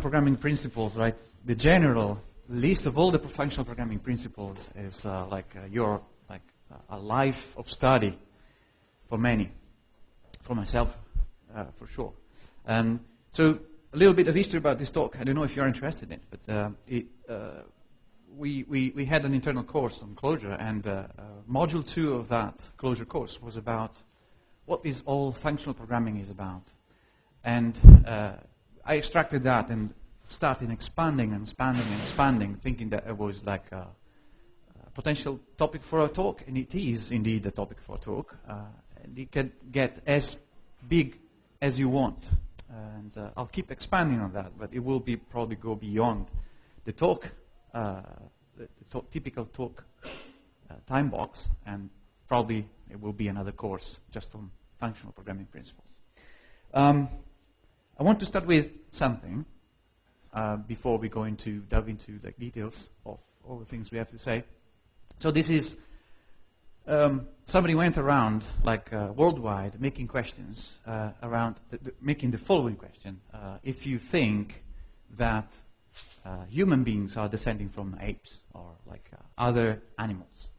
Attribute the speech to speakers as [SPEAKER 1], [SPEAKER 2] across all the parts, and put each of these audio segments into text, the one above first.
[SPEAKER 1] programming principles, right? The general list of all the functional programming principles is a life of study for many, for myself, for sure. So a little bit of history about this talk. I don't know if you're interested in it, but we had an internal course on Clojure, and module 2 of that Clojure course was about what is all functional programming is about. And I extracted that and started expanding and expanding and expanding, thinking that it was like a potential topic for a talk, and it is indeed a topic for a talk. And it can get as big as you want. And I'll keep expanding on that, but it will be probably go beyond the talk, typical talk time box, and probably it will be another course just on functional programming principles. I want to start with something before we go into delve into the details of all the things we have to say. So this is somebody went around worldwide making questions around making the following question: if you think that human beings are descending from apes or other animals,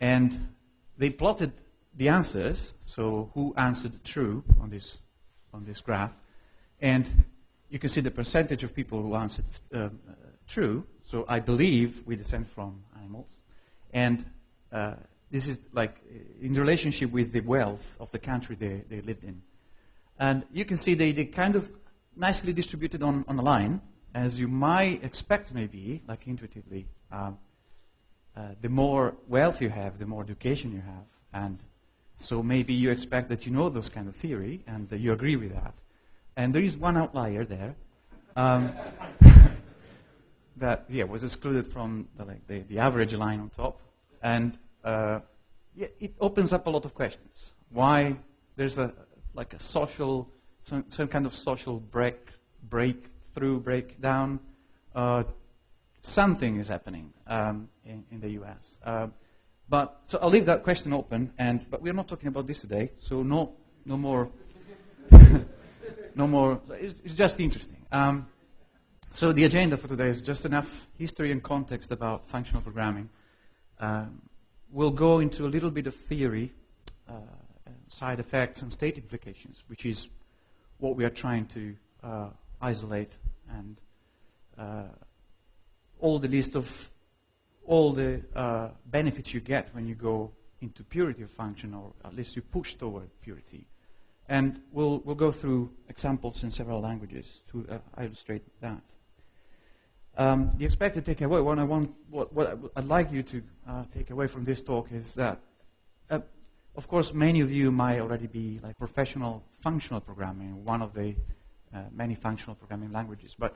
[SPEAKER 1] and they plotted the answers. So who answered true on this graph? And you can see the percentage of people who answered true. So I believe we descend from animals. And this is in relationship with the wealth of the country they lived in. And you can see they kind of nicely distributed on a line, as you might expect maybe, intuitively. The more wealth you have, the more education you have. And so maybe you expect that you know those kind of theory, and you agree with that. And there is one outlier there that was excluded from the average line on top. And it opens up a lot of questions. Why there's a social, some kind of social breakdown. Something is happening in the US. So I'll leave that question open. But we're not talking about this today. So no more. No more. It's just interesting. So the agenda for today is just enough history and context about functional programming. We'll go into a little bit of theory, side effects, and state implications, which is what we are trying to isolate, and all the list of all the benefits you get when you go into purity of function, or at least you push toward purity. And we'll go through examples in several languages to illustrate that. The expected takeaway, what I'd like you to take away from this talk is that, of course, many of you might already be professional functional programming, one of the many functional programming languages. But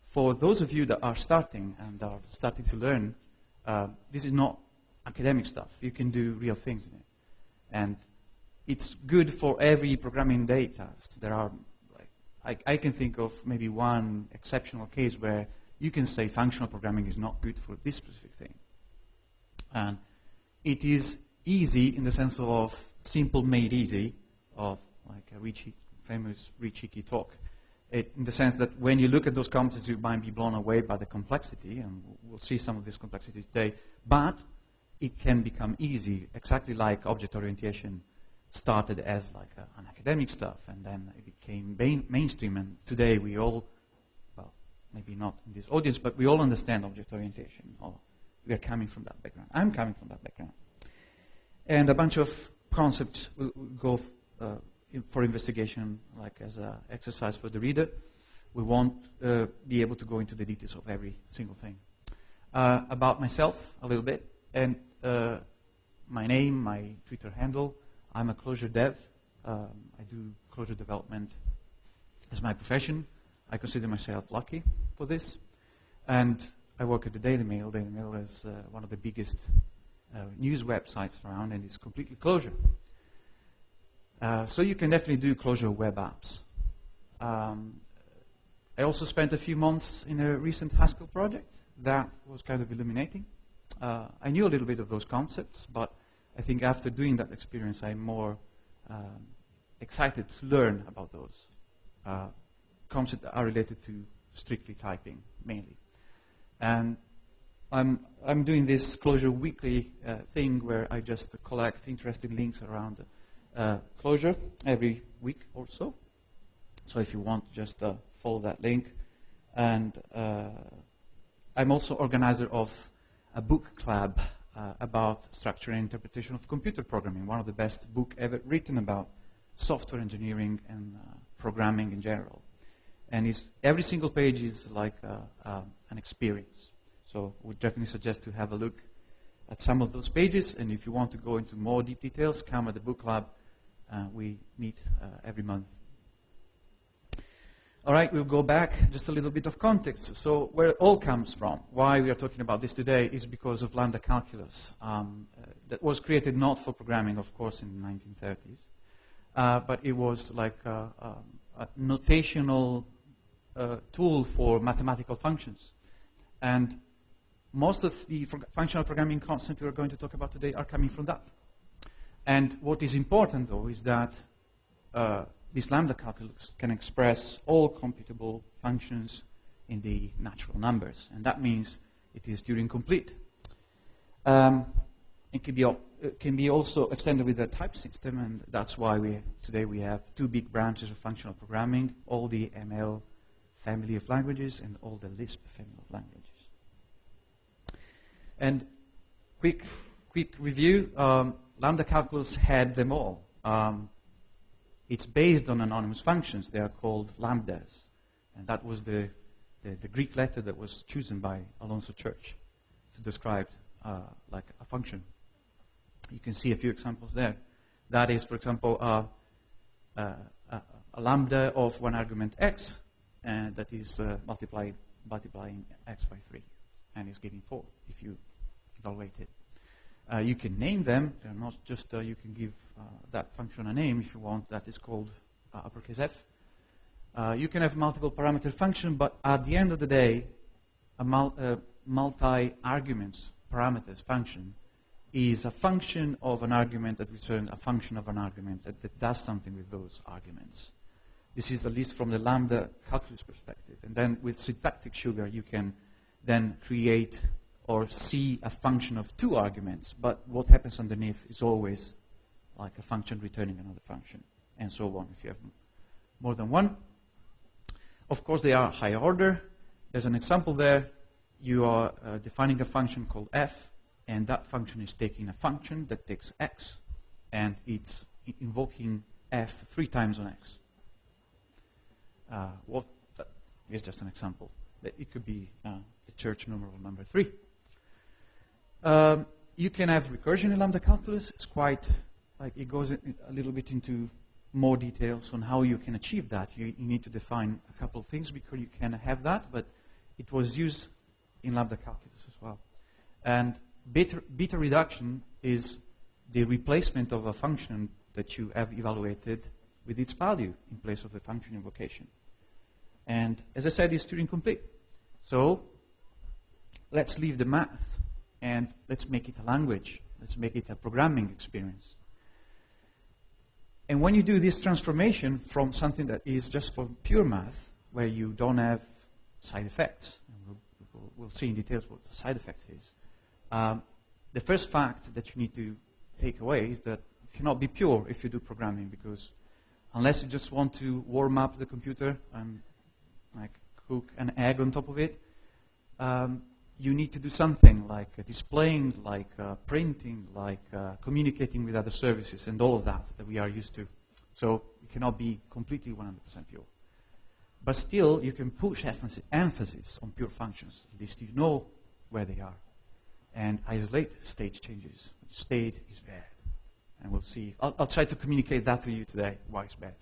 [SPEAKER 1] for those of you that are starting and are starting to learn, this is not academic stuff. You can do real things in it. And it's good for every programming day task. There are, I can think of maybe one exceptional case where you can say functional programming is not good for this specific thing. And it is easy in the sense of simple made easy, of a famous Rich Hickey talk. In the sense that when you look at those competencies, you might be blown away by the complexity, and we'll see some of this complexity today. But it can become easy, exactly like object orientation started as an academic stuff, and then it became mainstream, and today we all, well, maybe not in this audience, but we all understand object orientation, or we are coming from that background. I'm coming from that background. And a bunch of concepts will go for investigation, as an exercise for the reader. We won't be able to go into the details of every single thing. About myself, a little bit, and my name, my Twitter handle. I'm a Clojure dev. I do Clojure development as my profession. I consider myself lucky for this. And I work at the Daily Mail. Daily Mail is one of the biggest news websites around, and it's completely Clojure. So you can definitely do Clojure web apps. I also spent a few months in a recent Haskell project that was kind of illuminating. I knew a little bit of those concepts, but I think after doing that experience, I'm more excited to learn about those concepts that are related to strictly typing, mainly. And I'm doing this Clojure weekly thing where I just collect interesting links around Clojure every week or so. So if you want, just follow that link. And I'm also organizer of a book club about structure and interpretation of computer programming, one of the best books ever written about software engineering and programming in general. And every single page is like an experience. So we definitely suggest to have a look at some of those pages. And if you want to go into more deep details, come at the book club. We meet every month. All right, we'll go back just a little bit of context. So where it all comes from, why we are talking about this today, is because of Lambda Calculus. That was created not for programming, of course, in the 1930s. But it was like a notational tool for mathematical functions. And most of the functional programming concepts we are going to talk about today are coming from that. And what is important, though, is that this Lambda Calculus can express all computable functions in the natural numbers. And that means it is Turing complete. It can be also extended with a type system, and that's why today we have two big branches of functional programming, all the ML family of languages and all the Lisp family of languages. And quick review, Lambda Calculus had them all. It's based on anonymous functions. They are called lambdas. And that was the Greek letter that was chosen by Alonso Church to describe like a function. You can see a few examples there. That is, for example, a lambda of one argument x, and that is multiplying x by 3, and is giving 4 if you evaluate it. You can name them. They're not just, you can give that function a name if you want. That is called uppercase f. You can have multiple parameter function, but at the end of the day, a multi-arguments parameters function is a function of an argument that returns a function of an argument that does something with those arguments. This is at least from the Lambda Calculus perspective. And then with syntactic sugar, you can then create or see a function of two arguments, but what happens underneath is always like a function returning another function, and so on if you have more than one. Of course, they are higher order. There's an example there. You are defining a function called f, and that function is taking a function that takes x, and it's invoking f 3 times on x. What is just an example. It could be the church numeral number 3. You can have recursion in Lambda Calculus. It's quite, like, it goes a little bit into more details on how you can achieve that. You need to define a couple of things because you can have that, but it was used in Lambda Calculus as well. And beta reduction is the replacement of a function that you have evaluated with its value in place of the function invocation. And as I said, it's Turing complete. So let's leave the math and let's make it a language. Let's make it a programming experience. And when you do this transformation from something that is just for pure math, where you don't have side effects, and we'll see in details what the side effect is, the first fact that you need to take away is that you cannot be pure if you do programming, because unless you just want to warm up the computer and like cook an egg on top of it, you need to do something like displaying, like printing, like communicating with other services and all of that we are used to. So you cannot be completely 100% pure. But still, you can push emphasis on pure functions. At least you know where they are. And isolate state changes. State is bad. And we'll see. I'll try to communicate that to you today, why it's bad.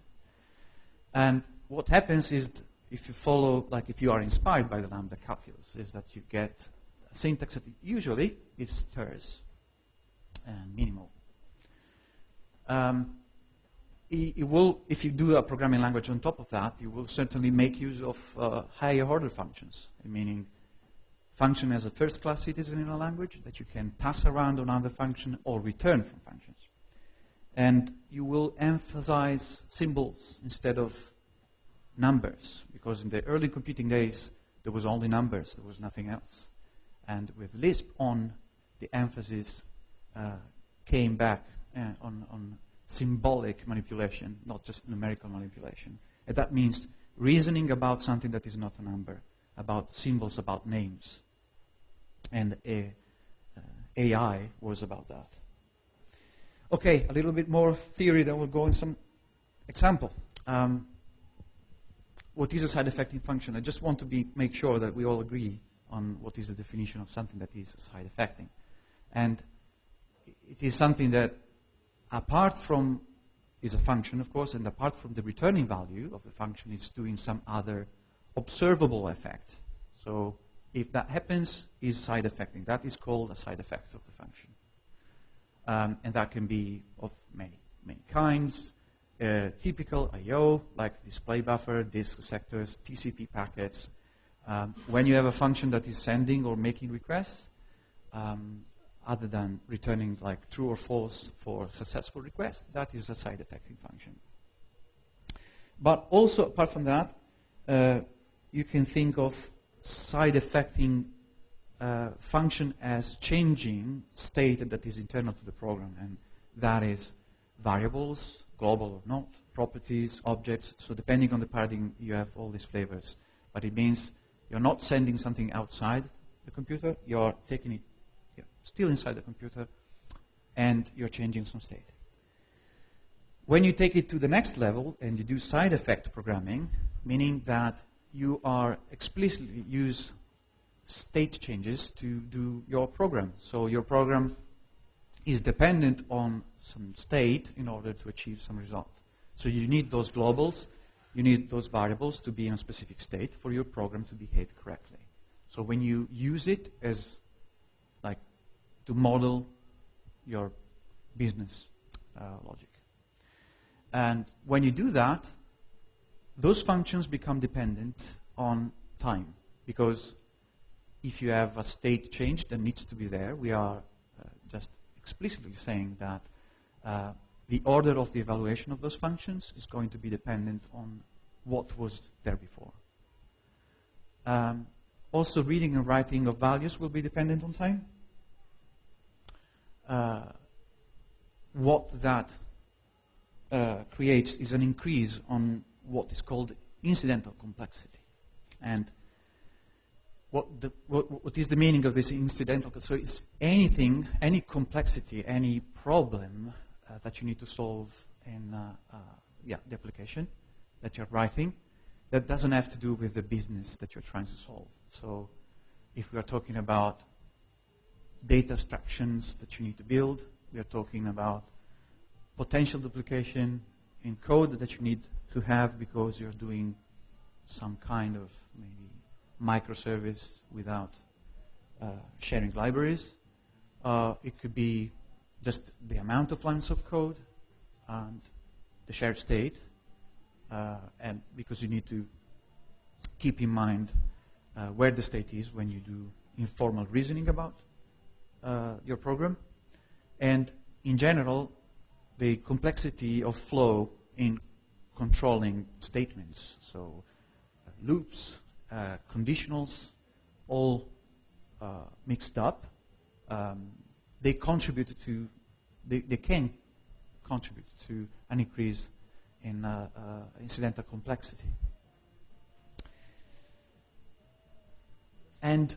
[SPEAKER 1] And what happens is, if you follow, like if you are inspired by the Lambda Calculus, is that you get a syntax that usually is terse and minimal. It will, if you do a programming language on top of that, you will certainly make use of higher order functions, meaning function as a first-class citizen in a language that you can pass around on other function or return from functions. And you will emphasize symbols instead of numbers, because in the early computing days, there was only numbers, there was nothing else. And with Lisp on, the emphasis came back on symbolic manipulation, not just numerical manipulation. And that means reasoning about something that is not a number, about symbols, about names. And AI was about that. Okay, a little bit more theory, then we'll go in some example. What is a side-effecting function? I just want to make sure that we all agree on what is the definition of something that is side-effecting. And it is something that, apart from, is a function, of course, and apart from the returning value of the function, it's doing some other observable effect. So if that happens, is side-effecting. That is called a side effect of the function. And that can be of many kinds. Typical I/O, like display buffer, disk sectors, TCP packets. When you have a function that is sending or making requests, other than returning like true or false for successful request, that is a side-effecting function. But also, apart from that, you can think of side-effecting function as changing state that is internal to the program, and that is variables, global or not, properties, objects. So depending on the paradigm, you have all these flavors. But it means you're not sending something outside the computer, you're taking it still inside the computer, and you're changing some state. When you take it to the next level and you do side effect programming, meaning that you are explicitly use state changes to do your program. So your program is dependent on some state in order to achieve some result. So you need those globals, you need those variables to be in a specific state for your program to behave correctly. So when you use it as like to model your business logic. And when you do that, those functions become dependent on time, because if you have a state change that needs to be there, we are just explicitly saying that the order of the evaluation of those functions is going to be dependent on what was there before. Also, reading and writing of values will be dependent on time. What that creates is an increase on what is called incidental complexity. And what is the meaning of this incidental? So it's anything, any complexity, any problem that you need to solve in the application that you're writing that doesn't have to do with the business that you're trying to solve. So if we are talking about data abstractions that you need to build, we are talking about potential duplication in code that you need to have because you're doing some kind of maybe microservice without sharing libraries. It could be just the amount of lines of code and the shared state, and because you need to keep in mind where the state is when you do informal reasoning about your program. And in general, the complexity of flow in controlling statements. So loops, conditionals, all mixed up. They contribute to, they can contribute to an increase in incidental complexity. And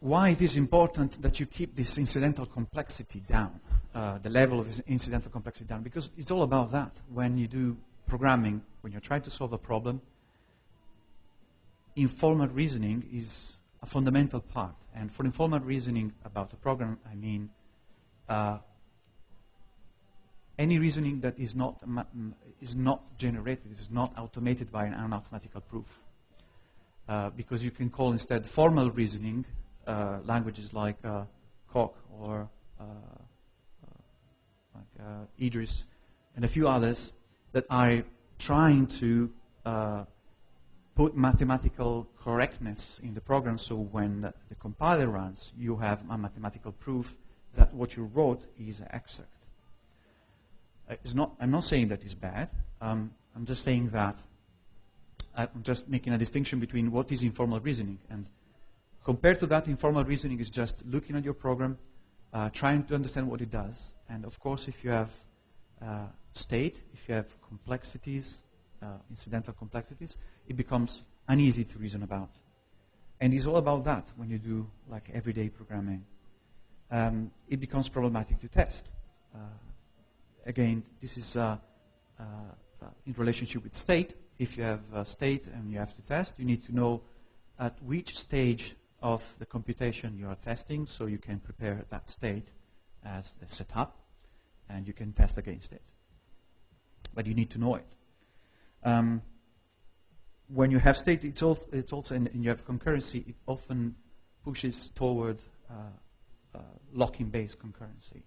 [SPEAKER 1] why it is important that you keep this incidental complexity down, the level of incidental complexity down, because it's all about that. When you do programming, when you're trying to solve a problem, informal reasoning is a fundamental part. And for informal reasoning about a program, I mean any reasoning that is not generated, is not automated by an mathematical proof. Because you can call instead formal reasoning languages like Coq or Idris and a few others that are trying to put mathematical correctness in the program, so when the compiler runs, you have a mathematical proof that what you wrote is exact. I'm not saying that is bad. I'm just saying that I'm just making a distinction between what is informal reasoning, and compared to that, informal reasoning is just looking at your program, trying to understand what it does, and of course, if you have state, if you have complexities, incidental complexities, it becomes uneasy to reason about. And it's all about that when you do like everyday programming. It becomes problematic to test. Again, this is in relationship with state. If you have state and you have to test, you need to know at which stage of the computation you are testing, so you can prepare that state as the setup, and you can test against it. But you need to know it. When you have state, it's also and you have concurrency, it often pushes toward locking-based concurrency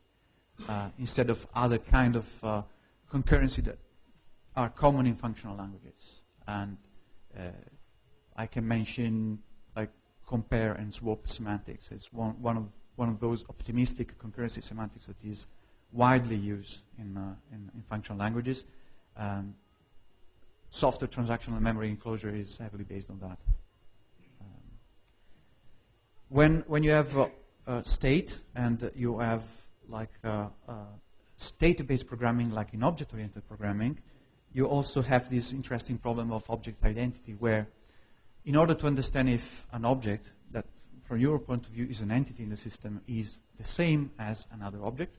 [SPEAKER 1] instead of other kind of concurrency that are common in functional languages. And I can mention like compare and swap semantics. It's one of those optimistic concurrency semantics that is widely used in functional languages. Software transactional memory enclosure is heavily based on that. When you have state and you have like state-based programming, like in object-oriented programming, you also have this interesting problem of object identity, where in order to understand if an object that from your point of view is an entity in the system is the same as another object,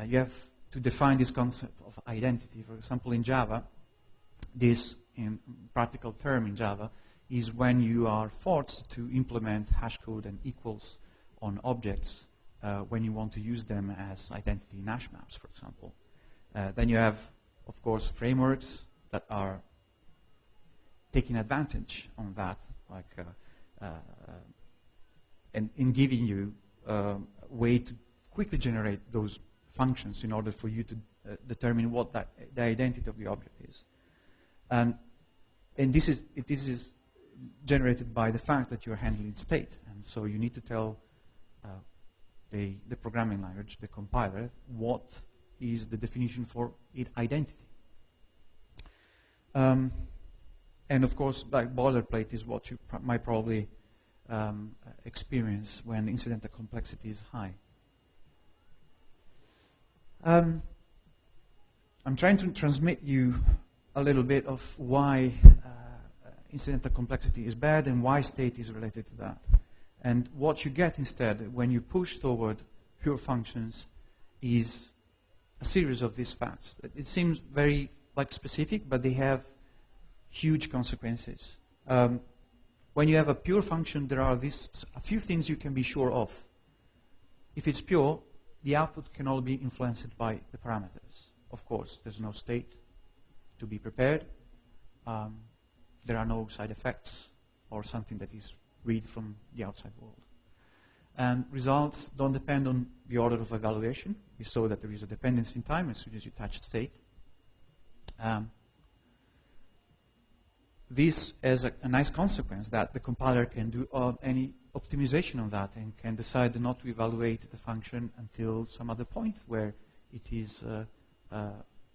[SPEAKER 1] you have to define this concept of identity. For example, in Java, this in practical term in Java is when you are forced to implement hash code and equals on objects when you want to use them as identity in hash maps, for example. Then you have, of course, frameworks that are taking advantage on that, like and in giving you a way to quickly generate those functions in order for you to determine what the identity of the object is. And this is generated by the fact that you're handling state, and so you need to tell the programming language, the compiler, what is the definition for identity. And of course, like boilerplate is what you might probably experience when incidental complexity is high. I'm trying to transmit you a little bit of why incidental complexity is bad and why state is related to that. And what you get instead when you push toward pure functions is a series of these facts. It seems very like specific, but they have huge consequences. When you have a pure function, there are a few things you can be sure of. If it's pure, the output can all be influenced by the parameters. Of course, there's no state to be prepared. There are no side effects or something that is read from the outside world. And results don't depend on the order of evaluation. We saw that there is a dependency in time as soon as you touch state. This has a nice consequence that the compiler can do any optimization on that and can decide not to evaluate the function until some other point where it is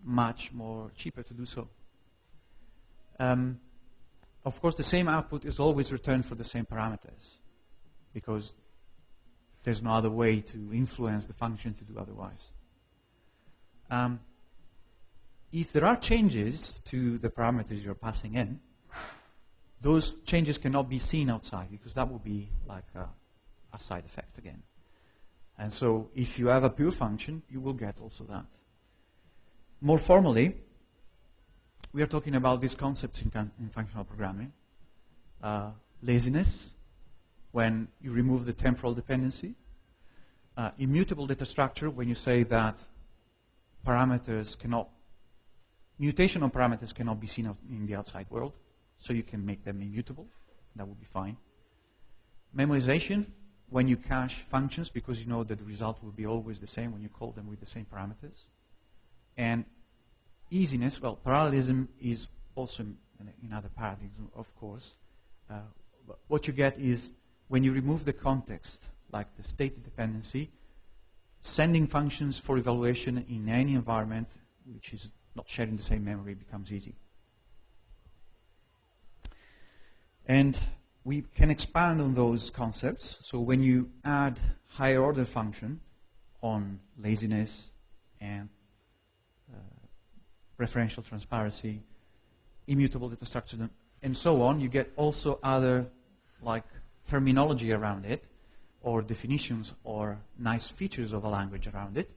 [SPEAKER 1] much more cheaper to do so. Of course, the same output is always returned for the same parameters because there's no other way to influence the function to do otherwise. If there are changes to the parameters you're passing in, those changes cannot be seen outside because that would be like a side effect again. And so if you have a pure function, you will get also that. More formally, we are talking about these concepts in functional programming. Laziness, when you remove the temporal dependency. Immutable data structure, when you say that mutation on parameters cannot be seen in the outside world, so you can make them immutable. That would be fine. Memoization, when you cache functions because you know that the result will be always the same when you call them with the same parameters. And easiness, well, parallelism is also in other paradigms, of course. But what you get is when you remove the context, like the state dependency, sending functions for evaluation in any environment, which is not sharing the same memory becomes easy. And we can expand on those concepts. So when you add higher order function on laziness and referential transparency, immutable data structure, and so on, you get also other like terminology around it, or definitions or nice features of a language around it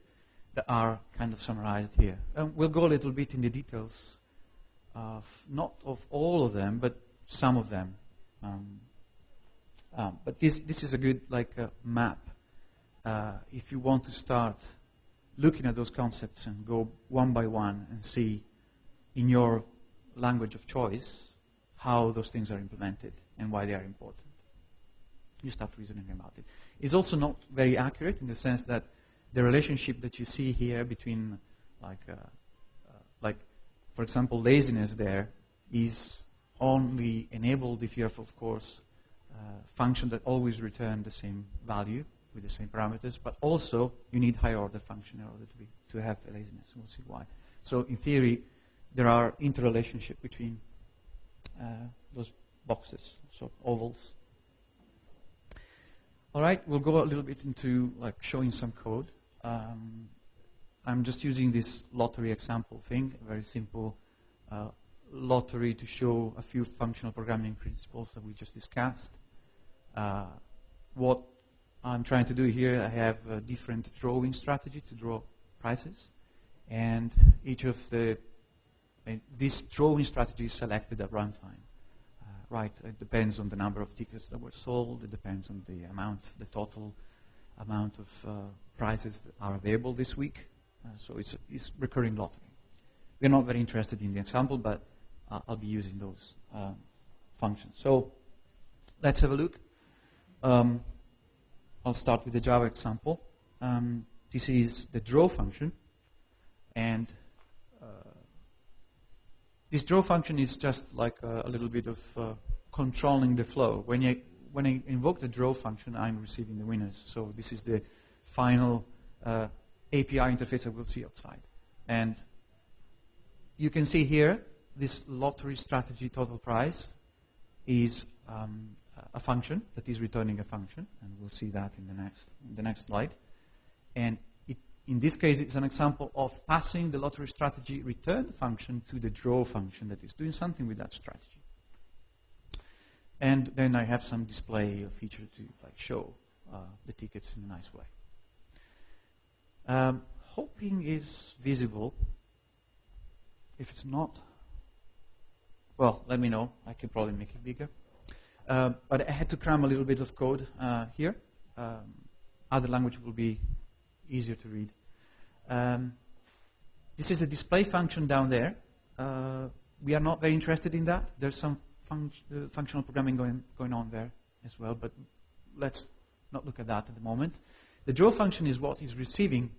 [SPEAKER 1] that are kind of summarized here. We'll go a little bit in the details of, not of all of them, but some of them. But this is a good map. If you want to start looking at those concepts and go one by one and see in your language of choice how those things are implemented and why they are important. You start reasoning about it. It's also not very accurate in the sense that the relationship that you see here between, for example, laziness there is only enabled if you have, of course, function that always return the same value with the same parameters, but also you need higher order function in order to have a laziness. We'll see why. So in theory, there are interrelationship between those boxes, so ovals. All right, we'll go a little bit into showing some code. I'm just using this lottery example thing, a very simple lottery to show a few functional programming principles that we just discussed. What I'm trying to do here, I have a different drawing strategy to draw prices, and each of this drawing strategy is selected at runtime. Right, it depends on the number of tickets that were sold, it depends on the total amount of prizes that are available this week. So it's recurring lottery. We're not very interested in the example, but I'll be using those functions. So let's have a look. I'll start with the Java example. This is the draw function, and this draw function is just like a little bit of controlling the flow. When I invoke the draw function, I'm receiving the winners. So this is the final API interface that we'll see outside. And you can see here, this lottery strategy total price is a function that is returning a function, and we'll see that in the next slide. And in this case, it's an example of passing the lottery strategy return function to the draw function that is doing something with that strategy. And then I have some display feature to show the tickets in a nice way. Hoping is visible. If it's not, well, let me know. I can probably make it bigger. But I had to cram a little bit of code here. Other language will be easier to read. This is a display function down there. We are not very interested in that. There's some functional programming going on there as well, but let's not look at that at the moment. The draw function is what is receiving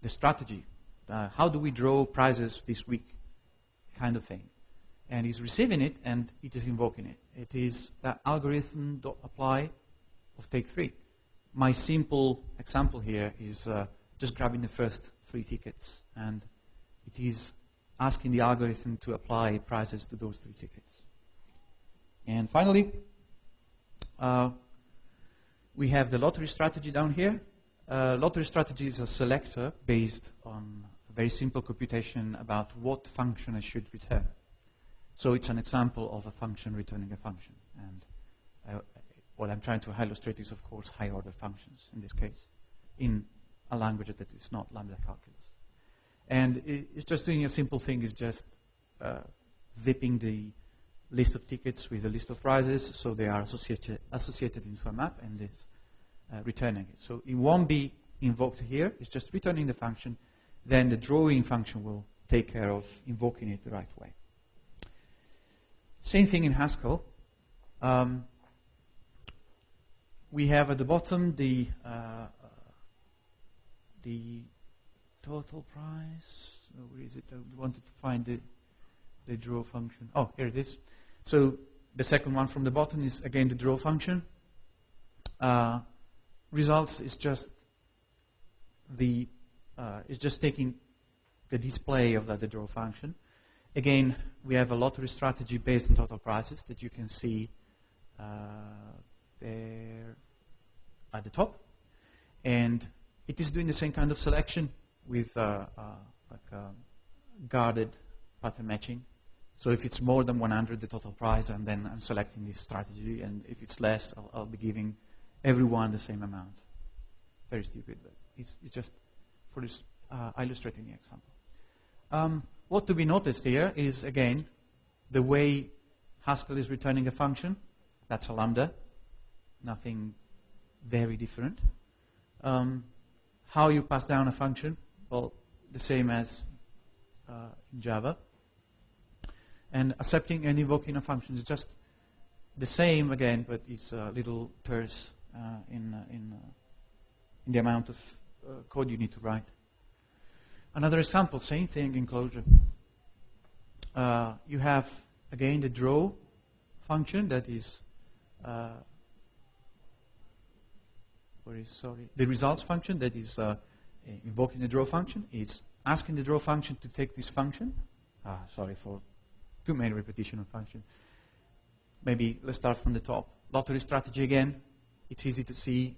[SPEAKER 1] the strategy. How do we draw prizes this week, kind of thing. And it's receiving it, and it is invoking it. It is that algorithm.apply of take 3. My simple example here is just grabbing the first 3 tickets, and it is asking the algorithm to apply prices to those 3 tickets. And finally, we have the lottery strategy down here. Lottery strategy is a selector based on a very simple computation about what function I should return. So it's an example of a function returning a function. And what I'm trying to illustrate is, of course, high-order functions, in this case, in a language that is not Lambda Calculus. And it's just doing a simple thing, is just zipping the list of tickets with a list of prizes, so they are associated into a map, and it's returning it. So it won't be invoked here, it's just returning the function, then the drawing function will take care of invoking it the right way. Same thing in Haskell. We have at the bottom the total price. Where is it? I wanted to find the draw function. Oh, here it is. So the second one from the bottom is again the draw function. Results is just taking the display of the draw function. Again, we have a lottery strategy based on total prices that you can see there at the top. And it is doing the same kind of selection with guarded pattern matching. So if it's more than 100, the total price, and then I'm selecting this strategy. And if it's less, I'll be giving everyone the same amount. Very stupid, but it's just for this illustrating the example. What to be noticed here is, again, the way Haskell is returning a function. That's a lambda. Nothing very different. How you pass down a function? Well, the same as in Java. And accepting and invoking a function is just the same again, but it's a little terse in the amount of code you need to write. Another example, same thing in Clojure. You have, again, the draw function that is, the results function that is invoking the draw function, is asking the draw function to take this function. Sorry for too many repetition of function. Maybe let's start from the top. Lottery strategy again. It's easy to see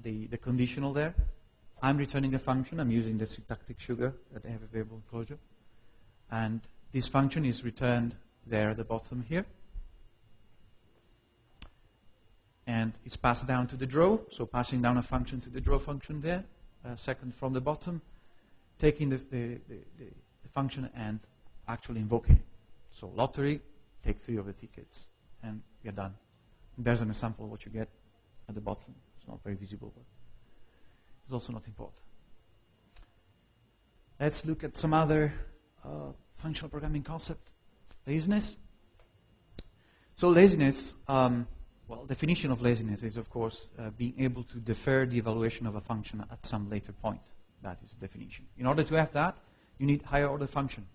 [SPEAKER 1] the conditional there. I'm returning a function. I'm using the syntactic sugar that I have available in Clojure. And this function is returned there at the bottom here. And it's passed down to the draw. So passing down a function to the draw function there. Second from the bottom. Taking the function and actually invoking it. So lottery, take 3 of the tickets. And you're done. And there's an example of what you get at the bottom. It's not very visible, but it's also not important. Let's look at some other functional programming concept. Laziness. So laziness, well, definition of laziness is, of course, being able to defer the evaluation of a function at some later point. That is the definition. In order to have that, you need higher order function.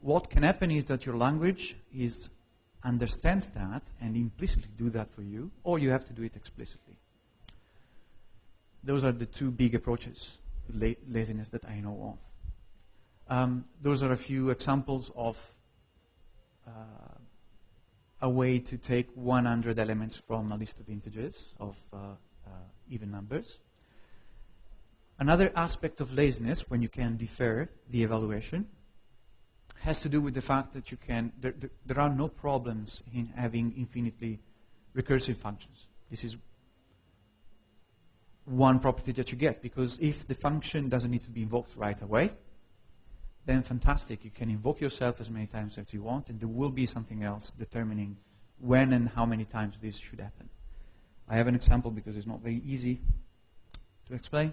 [SPEAKER 1] What can happen is that your language understands that and implicitly do that for you, or you have to do it explicitly. Those are the 2 big approaches to laziness that I know of. Those are a few examples of a way to take 100 elements from a list of integers, of even numbers. Another aspect of laziness, when you can defer the evaluation, has to do with the fact that you can, there are no problems in having infinitely recursive functions. This is one property that you get, because if the function doesn't need to be invoked right away, then fantastic, you can invoke yourself as many times as you want, and there will be something else determining when and how many times this should happen. I have an example because it's not very easy to explain.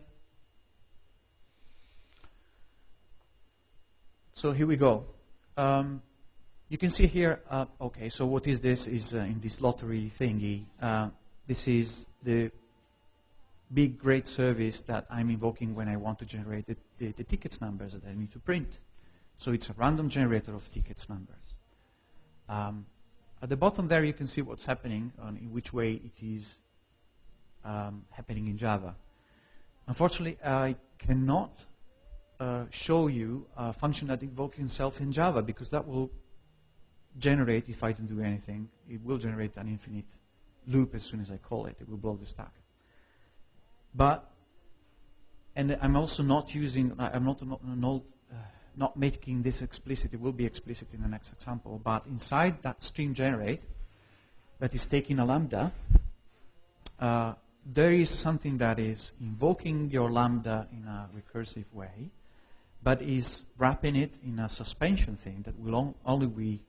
[SPEAKER 1] So here we go. You can see here, okay, so what is this? Is in this lottery thingy, this is the big, great service that I'm invoking when I want to generate the tickets numbers that I need to print. So it's a random generator of tickets numbers. At the bottom there, you can see what's happening, in which way it is happening in Java. Unfortunately, I cannot show you a function that invokes itself in Java, because that will generate, if I don't do anything, it will generate an infinite loop as soon as I call it. It will blow the stack. But, and I'm also not using, I'm not making this explicit. It will be explicit in the next example. But inside that stream generate, that is taking a lambda, there is something that is invoking your lambda in a recursive way, but is wrapping it in a suspension thing that will only be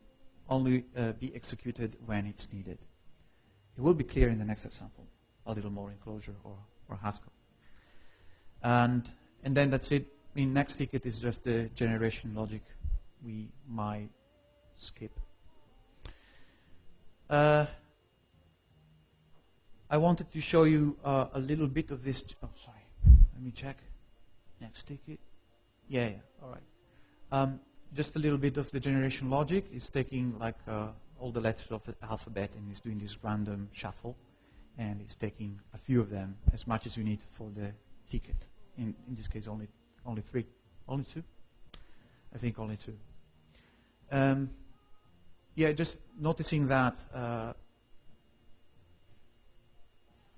[SPEAKER 1] executed when it's needed. It will be clear in the next example, a little more in Clojure or Haskell. And then that's it. In next ticket is just the generation logic we might skip. I wanted to show you a little bit of this. Oh, sorry. Let me check. Next ticket. Yeah, all right. Just a little bit of the generation logic. It's taking like all the letters of the alphabet and it's doing this random shuffle. And it's taking a few of them, as much as you need for the ticket. In this case, only 3. Only 2? I think only 2. Yeah, just noticing that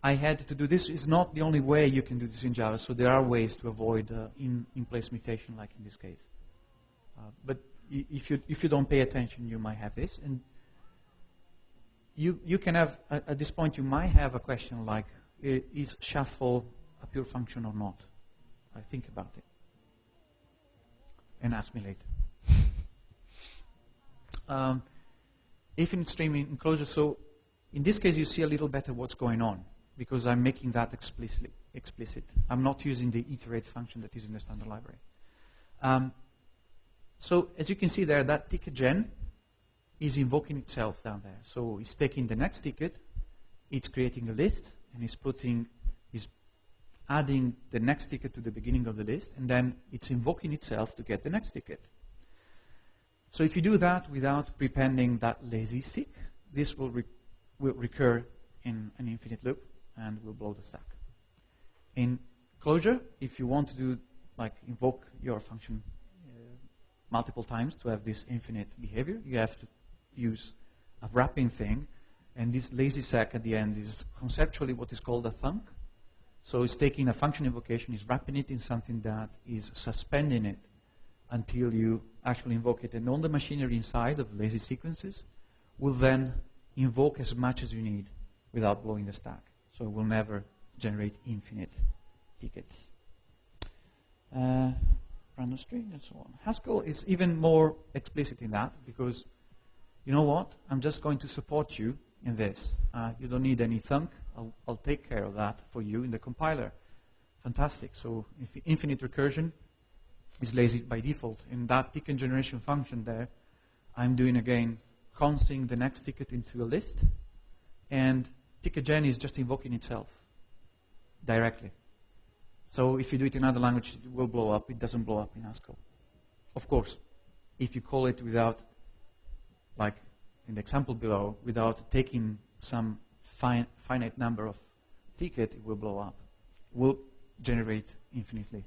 [SPEAKER 1] I had to do this. Is not the only way you can do this in Java, so there are ways to avoid in-place mutation, like in this case. But if you don't pay attention, you might have this. And you can have, at this point, you might have a question like, is shuffle a pure function or not? I think about it. And ask me later. Infinite stream enclosure. So in this case, you see a little better what's going on, because I'm making that explicit. I'm not using the iterate function that is in the standard library. So as you can see there, that ticket gen is invoking itself down there. So it's taking the next ticket, it's creating a list, and it's adding the next ticket to the beginning of the list, and then it's invoking itself to get the next ticket. So if you do that without prepending that lazy seek, this will recur in an infinite loop and will blow the stack. In Clojure, if you want to do, like, invoke your function multiple times to have this infinite behavior, you have to use a wrapping thing, and this lazy sec at the end is conceptually what is called a thunk. So it's taking a function invocation, is wrapping it in something that is suspending it until you actually invoke it. And all the machinery inside of lazy sequences will then invoke as much as you need without blowing the stack. So it will never generate infinite tickets. Random string and so on. Haskell is even more explicit in that, because you know what? I'm just going to support you in this. You don't need any thunk. I'll take care of that for you in the compiler. Fantastic. So if infinite recursion is lazy by default. In that ticket generation function there, I'm doing again consing the next ticket into a list, and ticket gen is just invoking itself directly. So if you do it in another language, it will blow up. It doesn't blow up in Haskell. Of course, if you call it without, like in the example below, without taking some finite number of ticket, it will blow up. It will generate infinitely.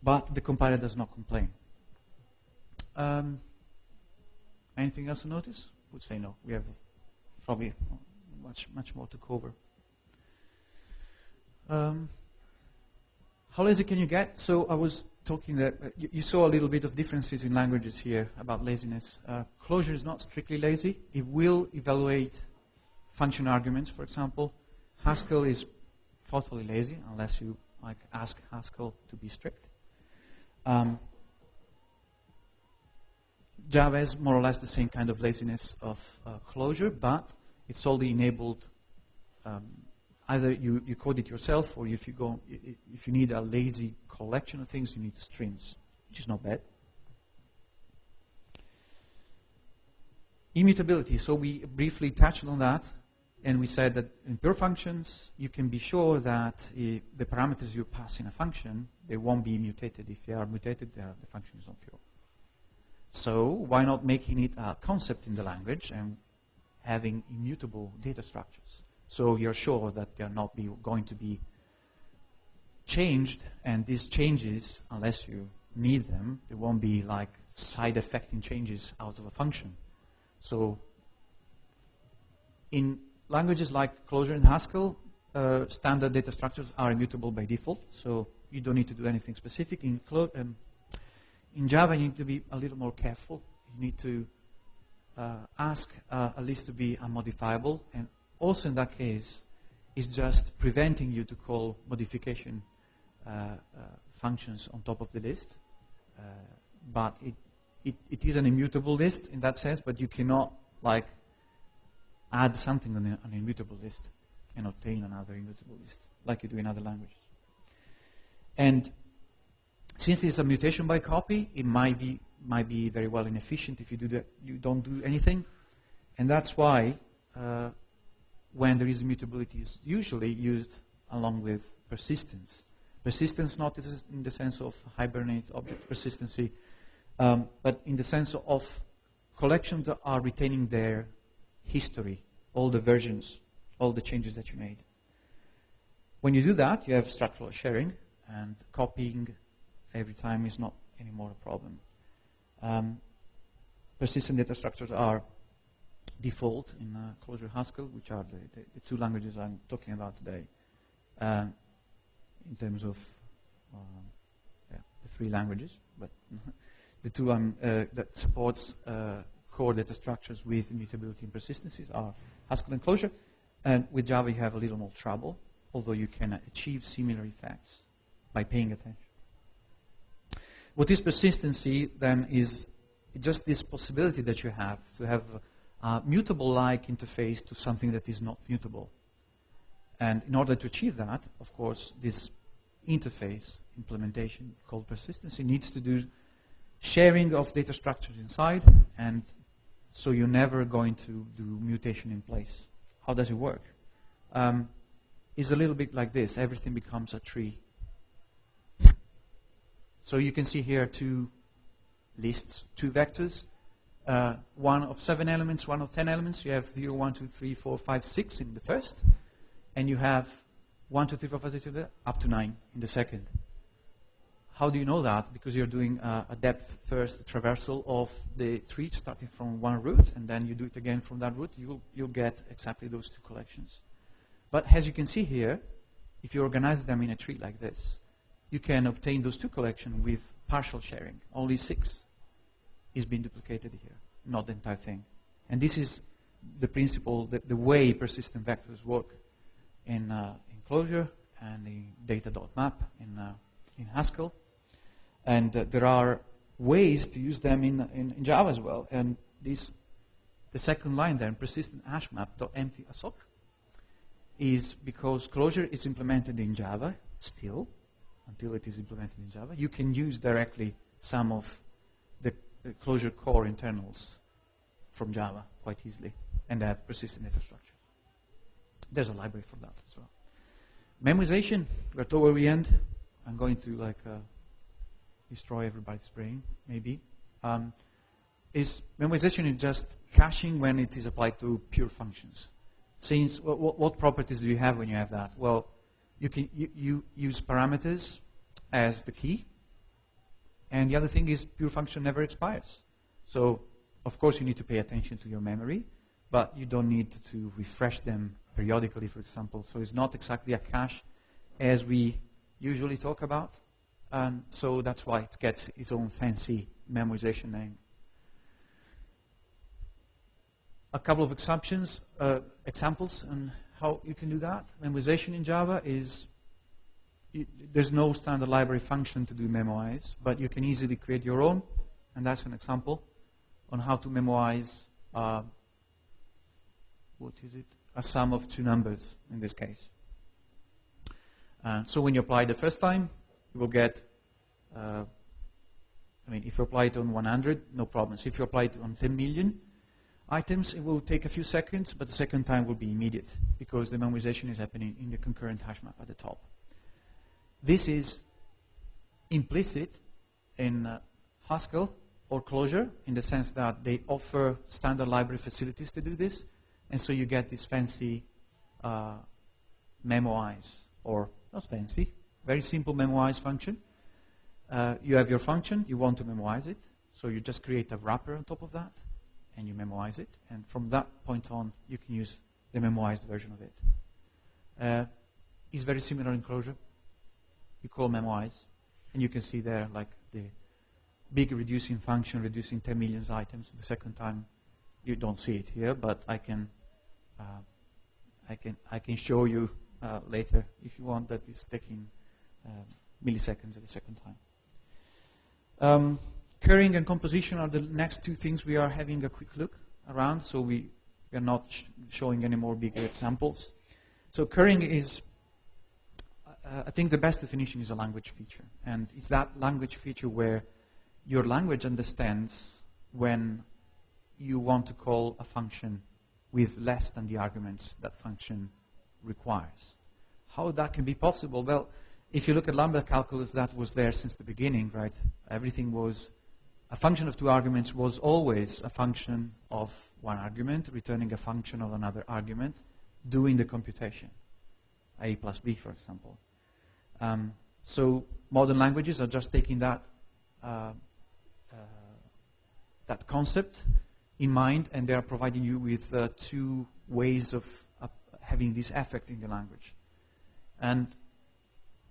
[SPEAKER 1] But the compiler does not complain. Anything else to notice? I would say no. We have probably much more to cover. How lazy can you get? So I was talking that you saw a little bit of differences in languages here about laziness. Clojure is not strictly lazy. It will evaluate function arguments, for example. Haskell is totally lazy unless you ask Haskell to be strict. Java is more or less the same kind of laziness of Clojure, but it's only enabled. Either you code it yourself, or if you need a lazy collection of things, you need streams, which is not bad. Immutability. So we briefly touched on that, and we said that in pure functions, you can be sure that the parameters you pass in a function, they won't be mutated. If they are mutated, the function is not pure. So why not making it a concept in the language and having immutable data structures? So you're sure that they're not going to be changed, and these changes, unless you need them, they won't be like side-effecting changes out of a function. So in languages like Clojure and Haskell, standard data structures are immutable by default, so you don't need to do anything specific. In Java, you need to be a little more careful. You need to ask a list to be unmodifiable, and also in that case, it's just preventing you to call modification functions on top of the list. But it is an immutable list in that sense, but you cannot add something on an immutable list and obtain another immutable list like you do in other languages. And since it's a mutation by copy, it might be very well inefficient if you don't do anything, and that's why when there is immutability, is usually used along with persistence. Persistence not in the sense of hibernate object persistency, but in the sense of collections that are retaining their history, all the versions, all the changes that you made. When you do that, you have structural sharing, and copying every time is not anymore a problem. Persistent data structures are default in Clojure Haskell, which are the two languages I'm talking about today. In terms of the three languages, but the two that supports core data structures with immutability and persistencies are Haskell and Clojure. And with Java, you have a little more trouble, although you can achieve similar effects by paying attention. What is persistency, then, is just this possibility that you have to have a mutable-like interface to something that is not mutable. And in order to achieve that, of course, this interface implementation called persistency needs to do sharing of data structures inside, and so you're never going to do mutation in place. How does it work? It's a little bit like this. Everything becomes a tree. So you can see here two lists, two vectors, one of 7 elements, one of 10 elements. You have 0, 1, 2, 3, 4, 5, 6 in the first, and you have 1, 2, 3, 4, 5, 6, up to 9 in the second. How do you know that? Because you're doing a depth first traversal of the tree, starting from one root, and then you do it again from that root. You'll get exactly those two collections. But as you can see here, if you organize them in a tree like this, you can obtain those two collections with partial sharing. Only 6 is being duplicated here, not the entire thing. And this is the principle, the way persistent vectors work in Clojure and in data.map in Haskell. And there are ways to use them in Java as well. And the second line there, persistent hashmap.empty assoc, is because Clojure is implemented in Java still, until it is implemented in Java. You can use directly some of the Clojure core internals from Java quite easily, and have persistent data structures. There's a library for that as well. Memoization, we're toward the end. I'm going to destroy everybody's brain, maybe. Memoization is just caching when it is applied to pure functions. Since what properties do you have when you have that? Well, you use parameters as the key, and the other thing is pure function never expires. So, of course, you need to pay attention to your memory, but you don't need to refresh them periodically, for example. So it's not exactly a cache as we usually talk about. And so that's why it gets its own fancy memoization name. A couple of examples on how you can do that. Memoization in Java is, there's no standard library function to do memoize, but you can easily create your own, and that's an example on how to memoize, a sum of two numbers in this case. So when you apply the first time, you will get, if you apply it on 100, no problems. If you apply it on 10 million items, it will take a few seconds, but the second time will be immediate because the memoization is happening in the concurrent hash map at the top. This is implicit in Haskell or Clojure in the sense that they offer standard library facilities to do this, and so you get this fancy memoize, or not fancy, very simple memoize function. You have your function, you want to memoize it, so you just create a wrapper on top of that, and you memoize it, and from that point on, you can use the memoized version of it. It's very similar in Clojure. You call memoize, and you can see there like the big reducing function reducing 10 million items. The second time, you don't see it here, but I can show you later if you want that it's taking milliseconds at the second time. Currying and composition are the next two things we are having a quick look around, so we are not showing any more bigger examples. So currying is, I think the best definition is a language feature, and it's that language feature where your language understands when you want to call a function with less than the arguments that function requires. How that can be possible? Well, if you look at Lambda Calculus, that was there since the beginning, right? Everything was, a function of two arguments was always a function of one argument, returning a function of another argument, doing the computation, A plus B, for example. So modern languages are just taking that that concept in mind, and they are providing you with two ways of having this effect in the language. And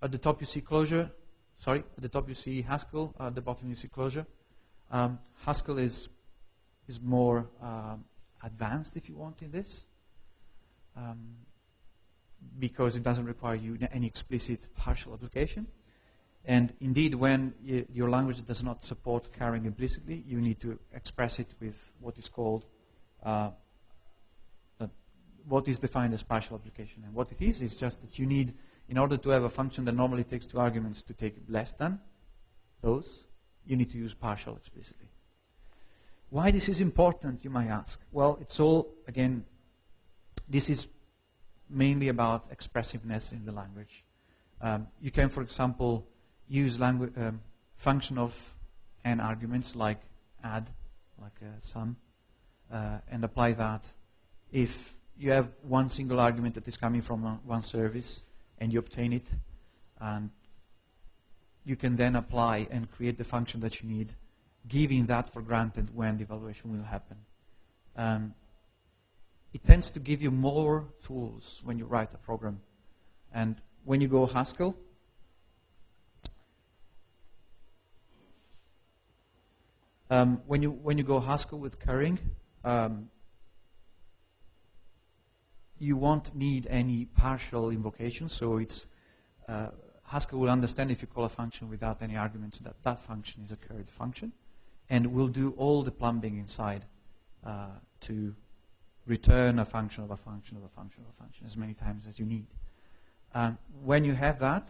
[SPEAKER 1] at the top you see closure. Sorry, at the top you see Haskell. At the bottom you see closure. Haskell is more advanced, if you want, in this, because it doesn't require you any explicit partial application. And indeed, when your language does not support carrying implicitly, you need to express it with what is called, what is defined as partial application. And what it is just that you need, in order to have a function that normally takes 2 arguments to take less than those, you need to use partial explicitly. Why this is important, you might ask? Well, it's all, again, this is mainly about expressiveness in the language. You can, for example, use function of n arguments like add, like sum, and apply that. If you have one single argument that is coming from one service and you obtain it, and you can then apply and create the function that you need, giving that for granted when the evaluation will happen. It tends to give you more tools when you write a program. And when you go Haskell, when you go Haskell with currying, you won't need any partial invocation. So it's Haskell will understand if you call a function without any arguments that that function is a curried function, and will do all the plumbing inside to return a function of a function of a function of a function as many times as you need. When you have that,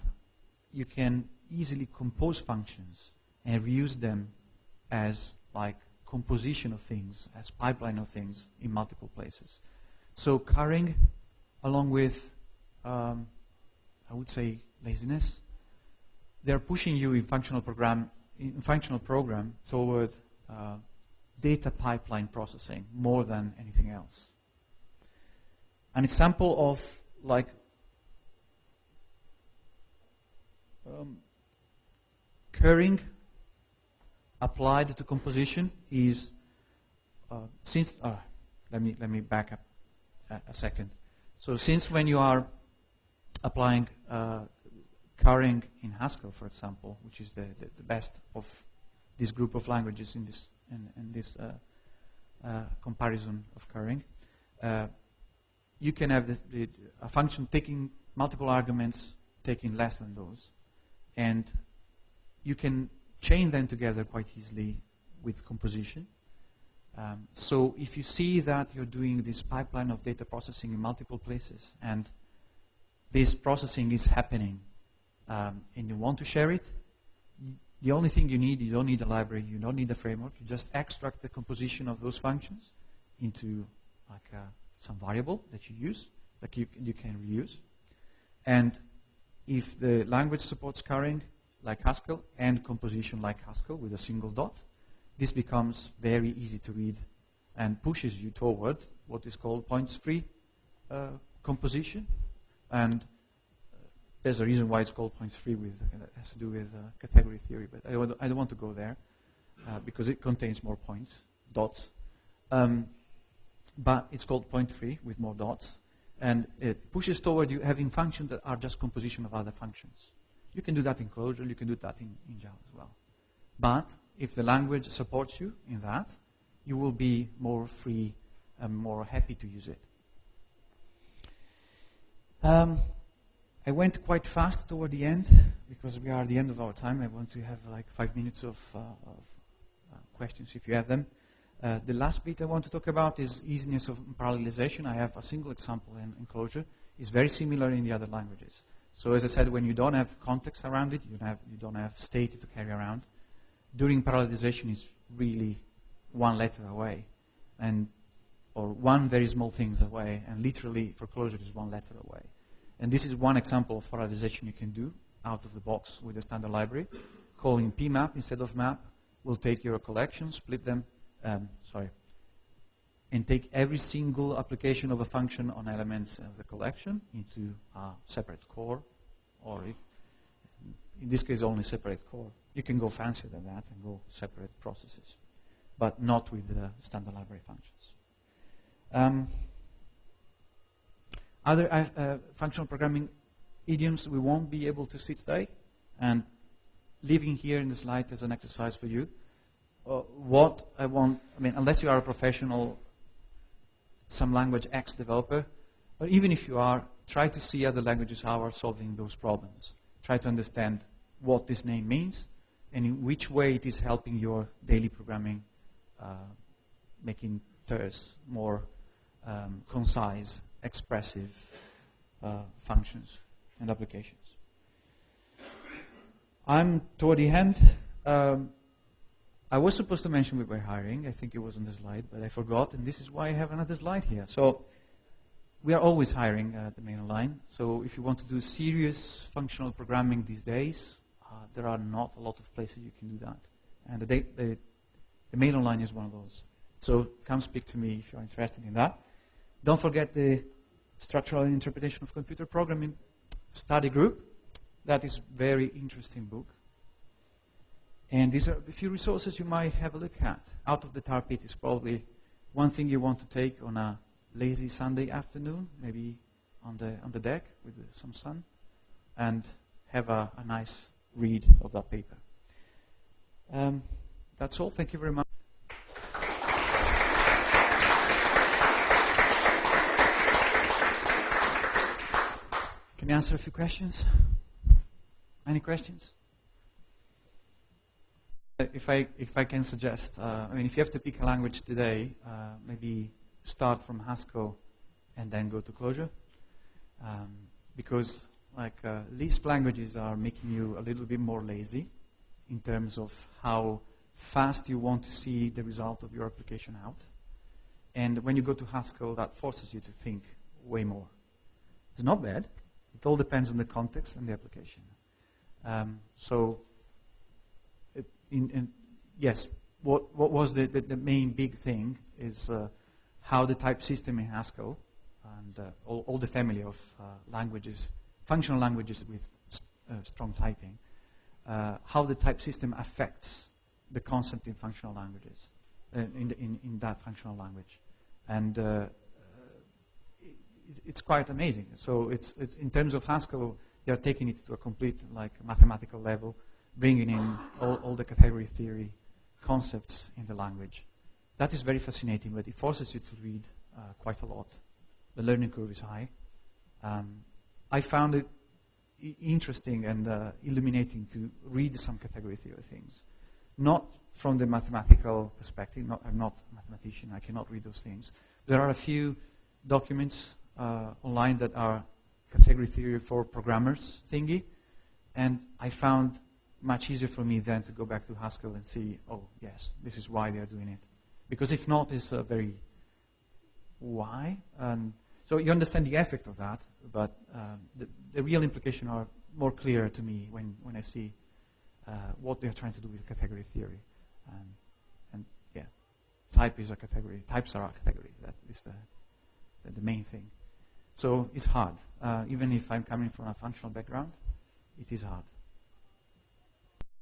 [SPEAKER 1] you can easily compose functions and reuse them as like composition of things, as pipeline of things in multiple places. So currying, along with, I would say, laziness, they're pushing you in functional program toward data pipeline processing more than anything else. An example of like currying applied to composition is let me back up a second. So since when you are applying currying in Haskell, for example, which is the best of this group of languages in this comparison of currying, you can have a function taking multiple arguments, taking less than those, and you can chain them together quite easily with composition. So if you see that you're doing this pipeline of data processing in multiple places, and this processing is happening, and you want to share it, the only thing you don't need a library, you don't need a framework, you just extract the composition of those functions into like some variable that you use, that you can reuse. And if the language supports currying like Haskell and composition like Haskell with a single dot, this becomes very easy to read and pushes you toward what is called points-free composition. And there's a reason why it's called points-free. It has to do with category theory, but I don't want to go there because it contains more points, dots. But it's called point-free with more dots, and it pushes toward you having functions that are just composition of other functions. You can do that in Clojure, you can do that in Java as well. But if the language supports you in that, you will be more free and more happy to use it. I went quite fast toward the end because we are at the end of our time. I want to have like 5 minutes of questions if you have them. The last bit I want to talk about is easiness of parallelization. I have a single example in Clojure. It's very similar in the other languages. So as I said, when you don't have context around it, you don't have state to carry around, during parallelization is really one letter away, or one very small things away, and literally for Clojure is one letter away. And this is one example of parallelization you can do out of the box with a standard library. Calling pmap instead of map will take your collection, split them, and take every single application of a function on elements of the collection into a separate core, or if, in this case only separate core. You can go fancier than that and go separate processes. but not with the standard library functions. Other functional programming idioms we won't be able to see today, and leaving here in the slide as an exercise for you. What I want, unless you are a professional, some language X developer, or even if you are, try to see other languages how are solving those problems. Try to understand what this name means and in which way it is helping your daily programming, making terse, more concise, expressive functions and applications. I'm toward the end. I was supposed to mention we were hiring. I think it was on the slide, but I forgot, and this is why I have another slide here. So we are always hiring at the main line. So if you want to do serious functional programming these days, there are not a lot of places you can do that. And the mail online is one of those. So come speak to me if you're interested in that. Don't forget the Structural Interpretation of Computer Programming study group. That is a very interesting book. And these are a few resources you might have a look at. Out of the tar pit is probably one thing you want to take on a lazy Sunday afternoon, maybe on the deck with some sun, and have a nice read of that paper. That's all. Thank you very much. Can I answer a few questions? Any questions? If I can suggest, if you have to pick a language today, maybe start from Haskell and then go to Clojure, because Lisp languages are making you a little bit more lazy in terms of how fast you want to see the result of your application out. And when you go to Haskell, that forces you to think way more. It's not bad. It all depends on the context and the application. Yes, what was the main big thing is how the type system in Haskell and all the family of languages, functional languages with strong typing, how the type system affects the concept in functional languages, in that functional language. And it's quite amazing. So it's in terms of Haskell, they are taking it to a complete mathematical level, bringing in all the category theory concepts in the language. That is very fascinating, but it forces you to read quite a lot. The learning curve is high. I found it interesting and illuminating to read some category theory things. Not from the mathematical perspective. I'm not a mathematician. I cannot read those things. There are a few documents online that are category theory for programmers thingy, and I found much easier for me then to go back to Haskell and see, oh, yes, this is why they are doing it. Because if not, it's very why. So you understand the effect of that, but the real implications are more clear to me when I see what they're trying to do with category theory. And yeah, type is a category. Types are a category. That is the main thing. So it's hard. Even if I'm coming from a functional background, it is hard.